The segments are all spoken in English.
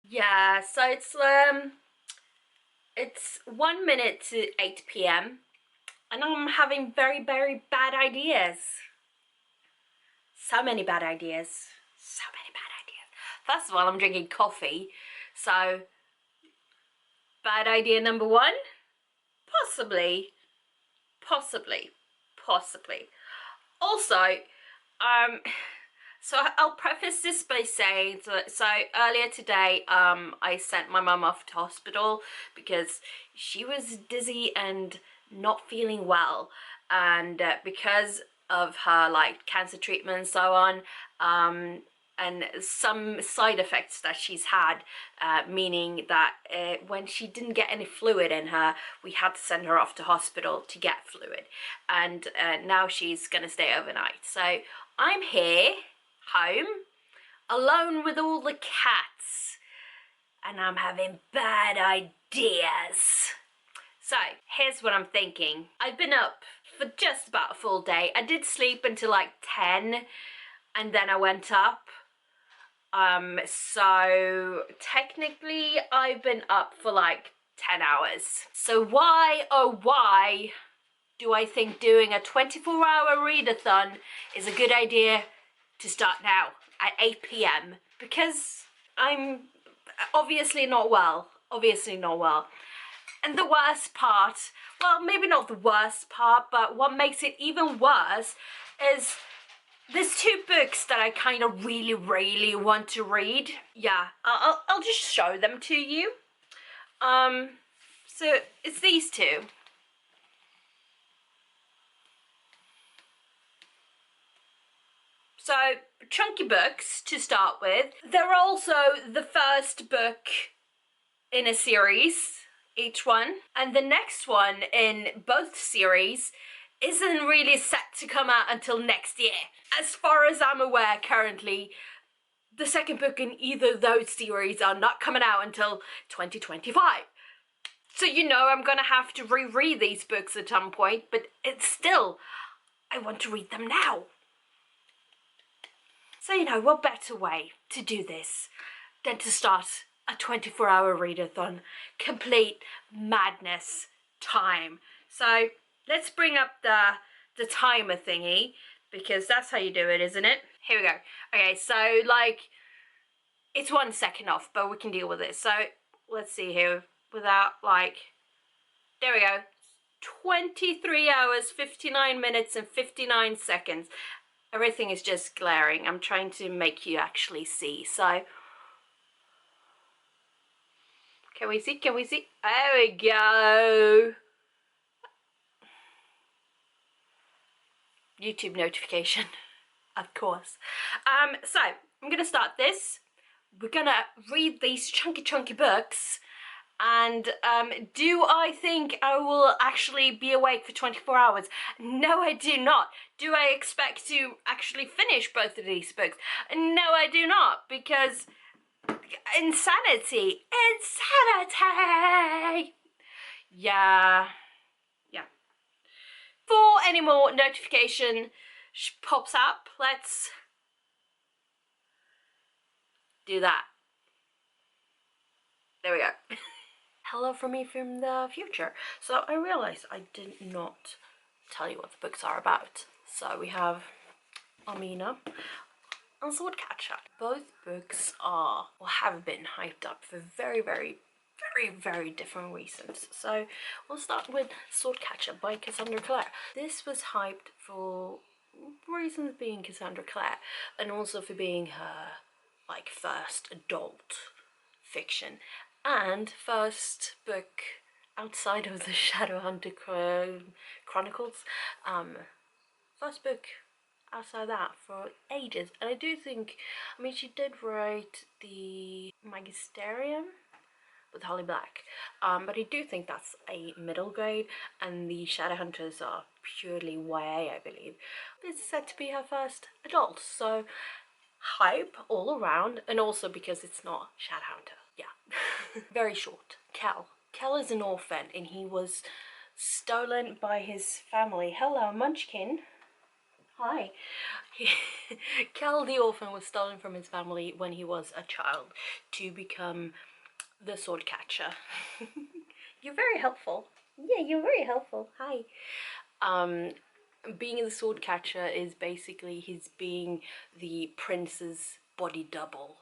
Yeah, so it's 1 minute to 8 p.m. and I'm having very, very bad ideas. So many bad ideas. So many bad ideas. First of all, I'm drinking coffee. So, bad idea number one? Possibly. Possibly. Possibly. Also, so I'll preface this by saying, so earlier today, I sent my mum off to hospital because she was dizzy and not feeling well, and because of her like cancer treatment and so on, and some side effects that she's had, meaning that when she didn't get any fluid in her, we had to send her off to hospital to get fluid, and now she's gonna stay overnight. So I'm here home alone with all the cats and I'm having bad ideas. So here's what I'm thinking. I've been up for just about a full day. I did sleep until like 10 and then I went up. So technically I've been up for like 10 hours. So why, oh why, do I think doing a 24-hour readathon is a good idea to start now at 8 p.m. because I'm obviously not well. Obviously not well. And the worst part, well, maybe not the worst part, but what makes it even worse is there's two books that I kind of really want to read. Yeah, I'll just show them to you. So it's these two. So, chunky books to start with. They're also the first book in a series, each one. And the next one in both series isn't really set to come out until next year. As far as I'm aware currently, the second book in either of those series are not coming out until 2025. So you know I'm gonna have to reread these books at some point, but it's still, I want to read them now. So, you know, what better way to do this than to start a 24-hour readathon, complete madness time. So let's bring up the timer thingy, because that's how you do it, isn't it? Here we go. Okay, so like, it's 1 second off, but we can deal with it. So let's see here, without like, there we go. 23 hours, 59 minutes and 59 seconds. Everything is just glaring. I'm trying to make you actually see. So, can we see? Can we see? There we go. YouTube notification, of course. So, I'm going to start this. We're going to read these chunky books. And do I think I will actually be awake for 24 hours? No, I do not. Do I expect to actually finish both of these books? No, I do not, because insanity. Insanity! Yeah. Before any more notification pops up, let's do that. There we go. Hello from me from the future. So I realized I did not tell you what the books are about. So we have Amina and Swordcatcher. Both books are, or have been, hyped up for very different reasons. So we'll start with Swordcatcher by Cassandra Clare. This was hyped for reasons being Cassandra Clare, and also for being her like first adult fiction and first book outside of the Shadowhunter Chronicles. First book outside that for ages. And I do think, I mean, she did write the Magisterium with Holly Black, but I do think that's a middle grade, and the Shadowhunters are purely YA, I believe. This is said to be her first adult, so hype all around, and also because it's not Shadowhunter. Yeah. Very short. Kel is an orphan, and he was stolen by his family. Hello, Munchkin. Hi. Cal the orphan was stolen from his family when he was a child to become the sword catcher. You're very helpful. Yeah, you're very helpful. Hi. Being the sword catcher is basically his being the prince's body double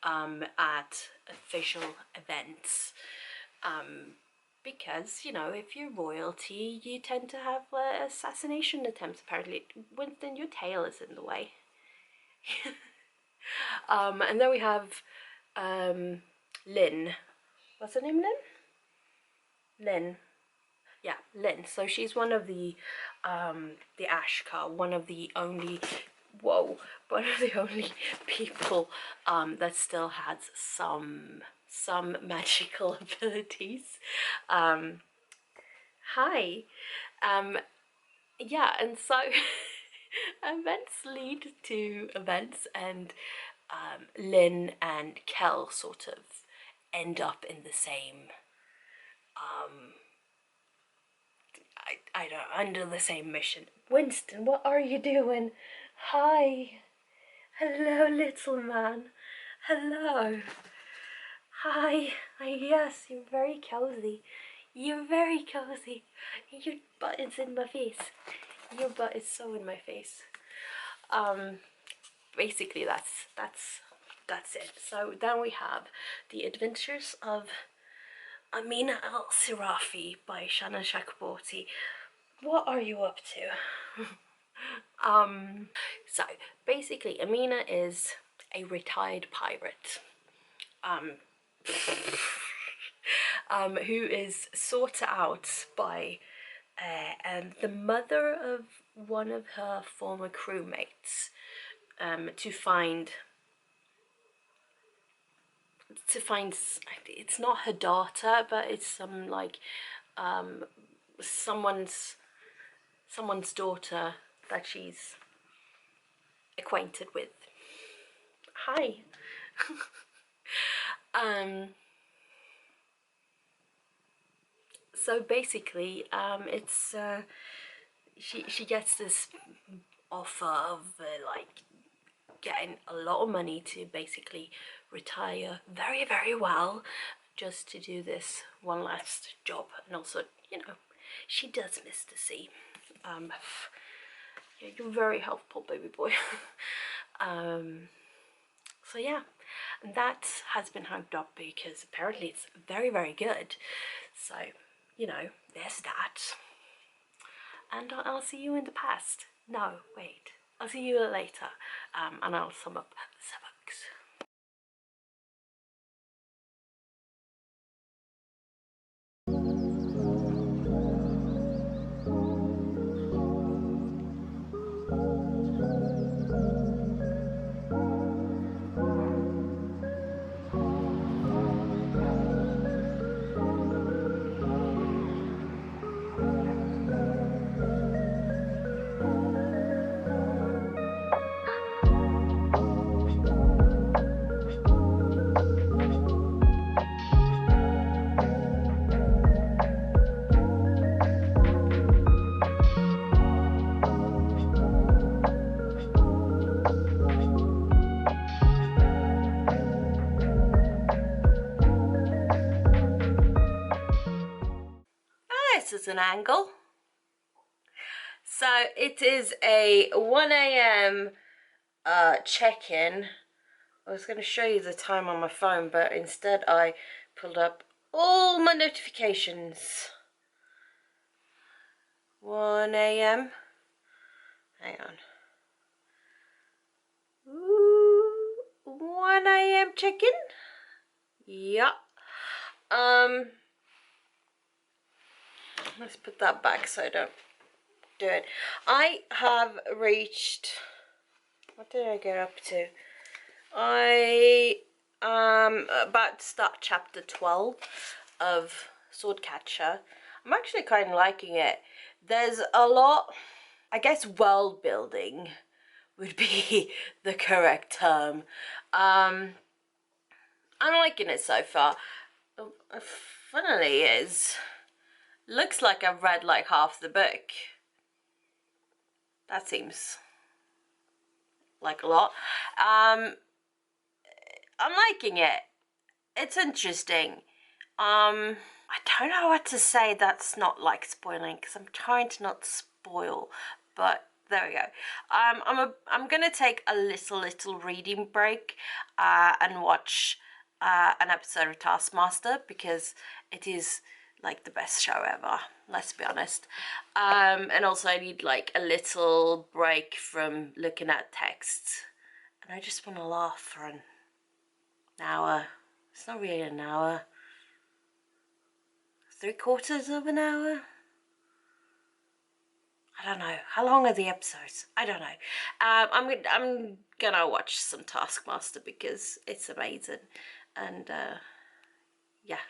at official events. Because, you know, if you're royalty, you tend to have assassination attempts, apparently. Winston, your tail is in the way. And then we have Lynn. What's her name, Lynn? Lynn. Yeah, Lynn. So she's one of the Ashkar, one of the only, whoa, one of the only people that still has some magical abilities. Hi. Yeah, and so events lead to events, and Lynn and Kel sort of end up in the same I don't know, under the same mission. Winston, what are you doing? Hi. Hello, little man. Hello. Hi. Yes, you're very cozy. You're very cozy. Your butt is in my face. Your butt is so in my face. Basically that's it. So then we have The Adventures of Amina Al-Sirafi by Shannon Chakraborty. What are you up to? So basically Amina is a retired pirate who is sought out by the mother of one of her former crewmates to find it's not her daughter, but it's some like someone's daughter that she's acquainted with. Hi. So basically it's she gets this offer of like getting a lot of money to basically retire very well, just to do this one last job. And also, you know, she does miss the sea. Yeah, you're very helpful, baby boy. So yeah, and that has been hyped up because apparently it's very good. So, you know, there's that. And I'll see you in the past. No, wait. I'll see you later. And I'll sum up the books. This is an angle. So it is a 1 a.m. check-in. I was going to show you the time on my phone, but instead I pulled up all my notifications. 1 a.m. Hang on. Ooh, 1 a.m. check-in? Yeah. Let's put that back so I don't do it. I have reached, what did I get up to? I am about to start chapter 12 of Swordcatcher. I'm actually kind of liking it. There's a lot, I guess world building would be the correct term. I'm liking it so far. Funnily is, looks like I've read like half the book. That seems like a lot. I'm liking it. It's interesting. I don't know what to say that's not like spoiling, because I'm trying to not spoil, but there we go. I'm gonna take a little reading break and watch an episode of Taskmaster, because it is like the best show ever, let's be honest. And also I need like a little break from looking at texts, and I just want to laugh for an hour. It's not really an hour. 3/4 of an hour? I don't know. How long are the episodes? I don't know. I'm gonna watch some Taskmaster because it's amazing. And yeah,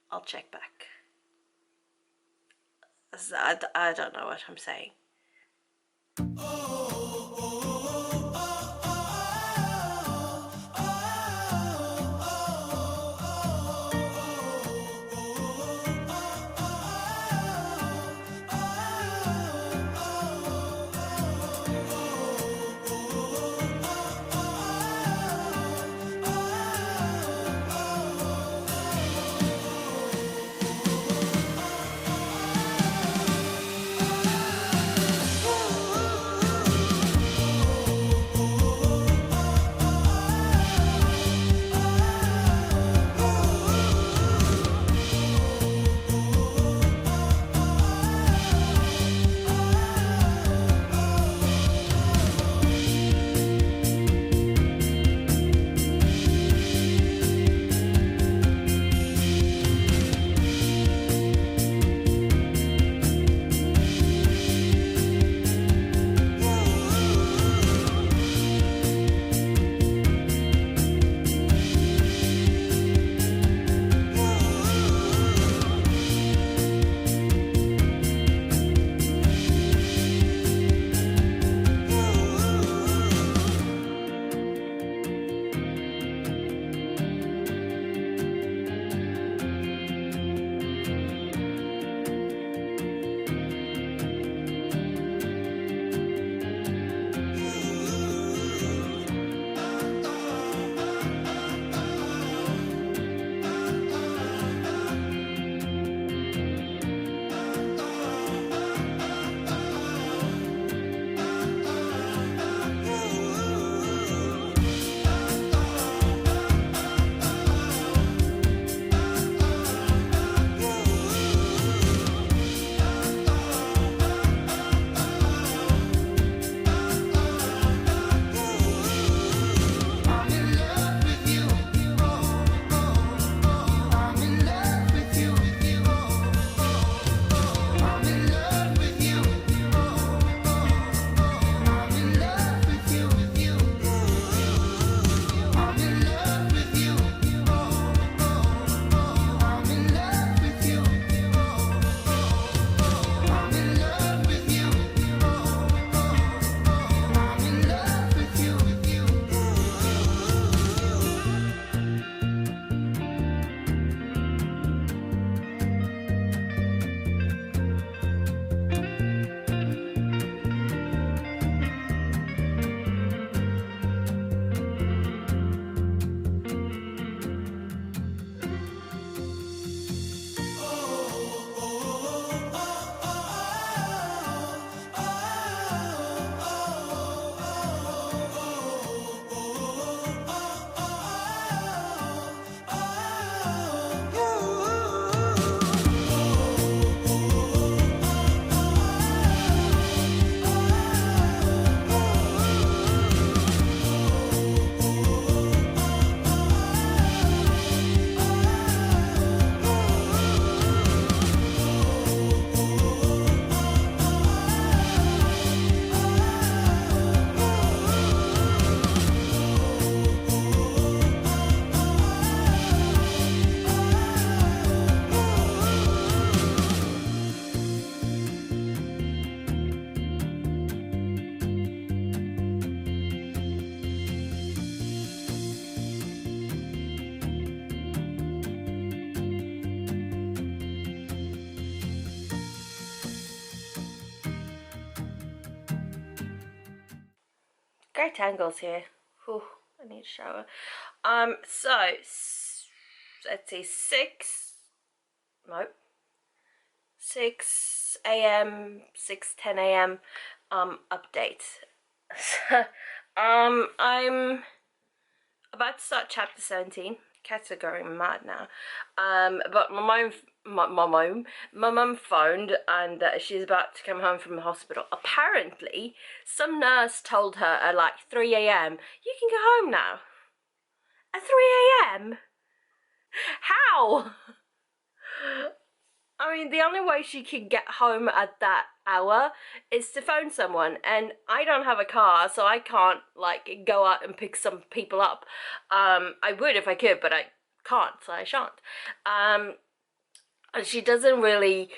I'll check back. I don't know what I'm saying. great angles here. Whew, I need a shower. So let's see, 6 a.m, 6:10 a.m. update. I'm about to start chapter 17. Cats are going mad now. But my mum phoned, and she's about to come home from the hospital. Apparently, some nurse told her at like 3 a.m, you can go home now. At 3 a.m? How? I mean, the only way she can get home at that hour is to phone someone, and I don't have a car, so I can't, like, go out and pick some people up. I would if I could, but I can't, so I shan't. And she doesn't really,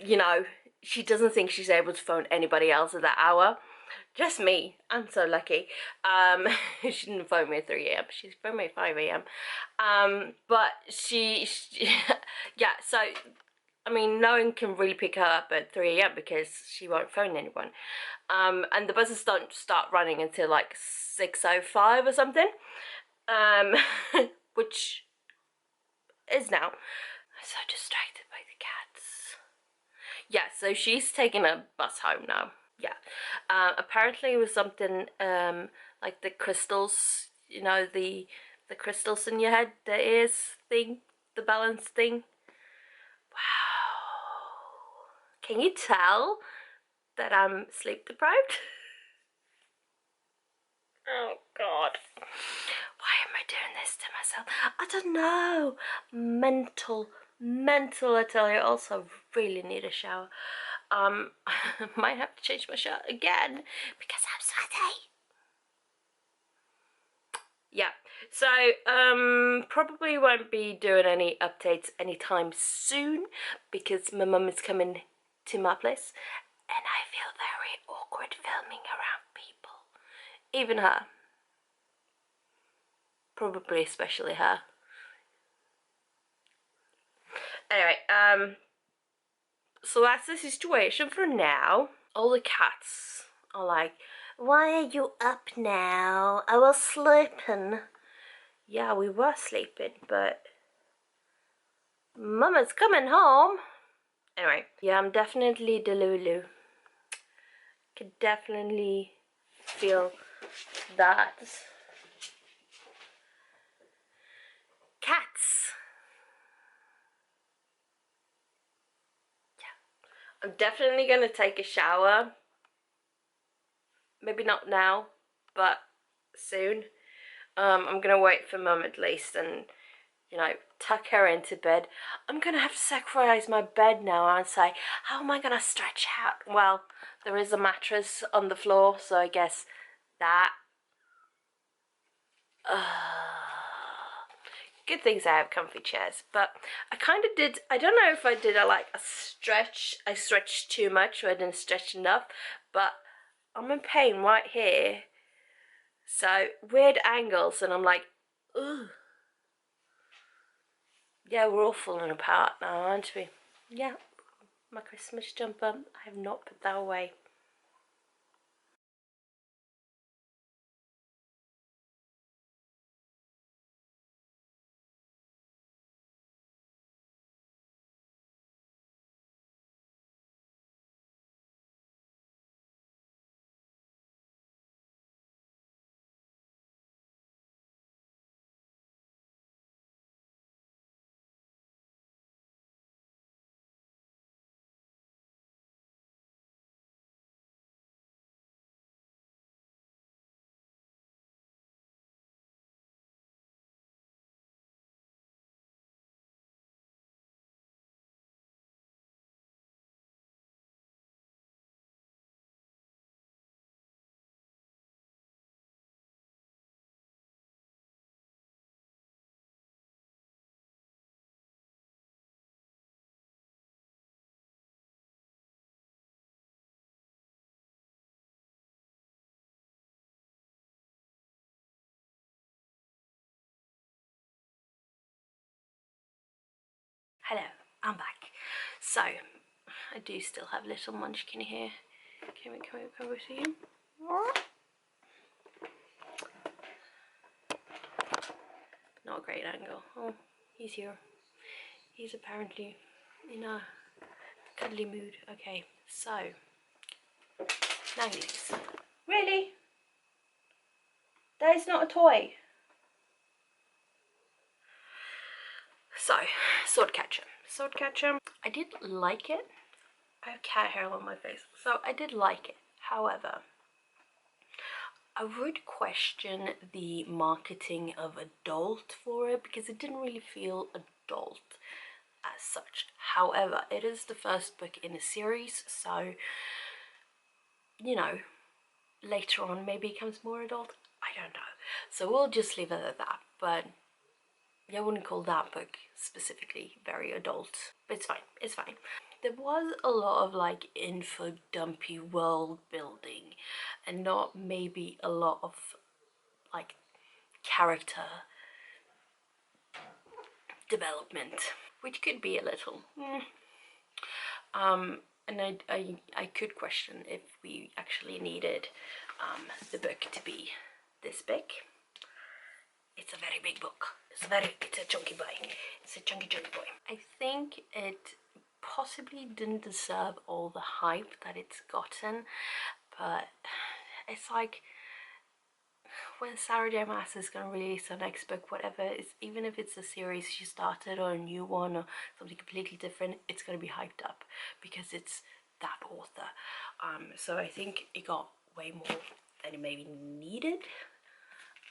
you know, she doesn't think she's able to phone anybody else at that hour. Just me. I'm so lucky. She didn't phone me at 3 a.m. She phoned me at 5 a.m. But she yeah, so I mean, no one can really pick her up at 3 a.m. because she won't phone anyone. And the buses don't start running until like 6:05 or something. Which is now. I'm so distracted by the cats. Yeah, so she's taking a bus home now. Yeah. Apparently it was something like the crystals, you know, the crystals in your head, the ears thing, the balance thing. Wow. Can you tell that I'm sleep deprived? Oh God. Why am I doing this to myself? I don't know. Mental, I tell you. Also really need a shower. Might have to change my shirt again because I'm sweaty. Yeah, so probably won't be doing any updates anytime soon because my mum is coming to my place and I feel very awkward filming around people. Even her. Probably especially her. Anyway, so that's the situation for now. All the cats are like, why are you up now? I was sleeping. Yeah, we were sleeping, but Mama's coming home. Anyway, yeah, I'm definitely Delulu. Could definitely feel that. Cats. Yeah. I'm definitely gonna take a shower. Maybe not now, but soon. I'm gonna wait for Mum at least and, you know, tuck her into bed. I'm gonna have to sacrifice my bed now and say, how am I gonna stretch out? Well, there is a mattress on the floor, so I guess that. Good things I have comfy chairs, but I kind of did, I don't know if I did a stretch, I stretched too much or I didn't stretch enough, but I'm in pain right here. So, weird angles, and I'm like, ugh. Yeah, we're all falling apart now, aren't we? Yeah, my Christmas jumper, I have not put that away. Hello, I'm back. So, I do still have little munchkin here. Come over to you. great angle. Oh, he's here. He's apparently in a cuddly mood. Okay, so 90s. Really? That is not a toy. So, Swordcatcher. Swordcatcher, I did like it. I have cat hair on my face, so I did like it. However, I would question the marketing of adult for it because it didn't really feel adult as such. However, it is the first book in a series, so, you know, later on maybe it becomes more adult. I don't know. So we'll just leave it at that. But I wouldn't call that book specifically very adult. But it's fine. It's fine. There was a lot of like info dumpy world building and not maybe a lot of like character development, which could be a little and I could question if we actually needed the book to be this big. It's a very big book. It's a chunky boy. It's a chunky boy. I think it possibly didn't deserve all the hype that it's gotten, but it's like when Sarah J Maas is going to release her next book, whatever, even if it's a series she started or a new one or something completely different, it's going to be hyped up because it's that author. So I think it got way more than it maybe needed,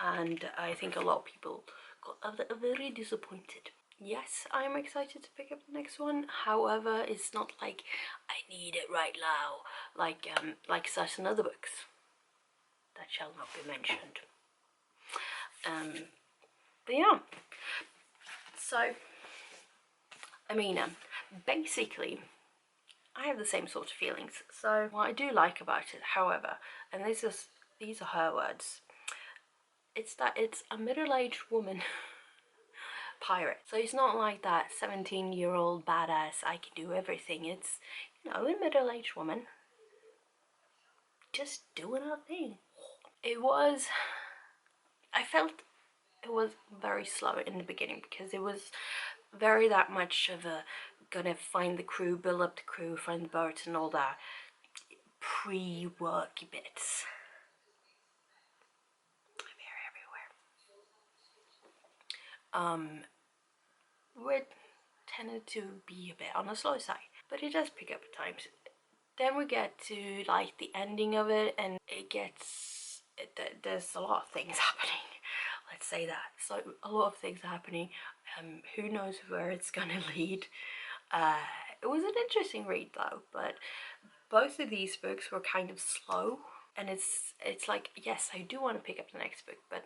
and I think a lot of people got very disappointed. Yes, I'm excited to pick up the next one. However, it's not like I need it right now, like certain other books that shall not be mentioned. But yeah, so Amina, basically I have the same sort of feelings. So what I do like about it, however, and these are her words, it's that it's a middle-aged woman pirate. So it's not like that 17-year-old badass I can do everything. It's, you know, a middle-aged woman just doing her thing. I felt it was very slow in the beginning because it was very that much of a gonna find the crew, build up the crew, find the boat and all that pre-work bits. It tended to be a bit on the slow side, but it does pick up at times. Then we get to like the ending of it, and there's a lot of things happening. Let's say that. So a lot of things are happening. Who knows where it's gonna lead. It was an interesting read though, but both of these books were kind of slow, and it's like, yes, I do want to pick up the next book, but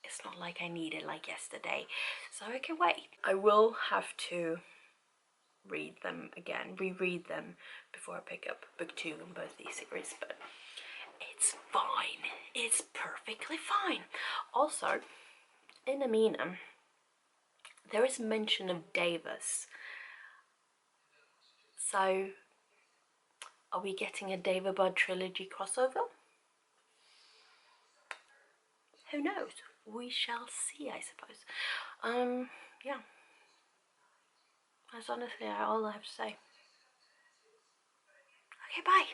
it's not like I need it like yesterday, so I can wait. I will have to read them again, reread them before I pick up book 2 in both these series, but it's fine. It's perfectly fine. Also, in Amina, there is mention of Davis. So, are we getting a Daverbud trilogy crossover? Who knows? We shall see, I suppose. Yeah. That's honestly all I have to say. Okay, bye.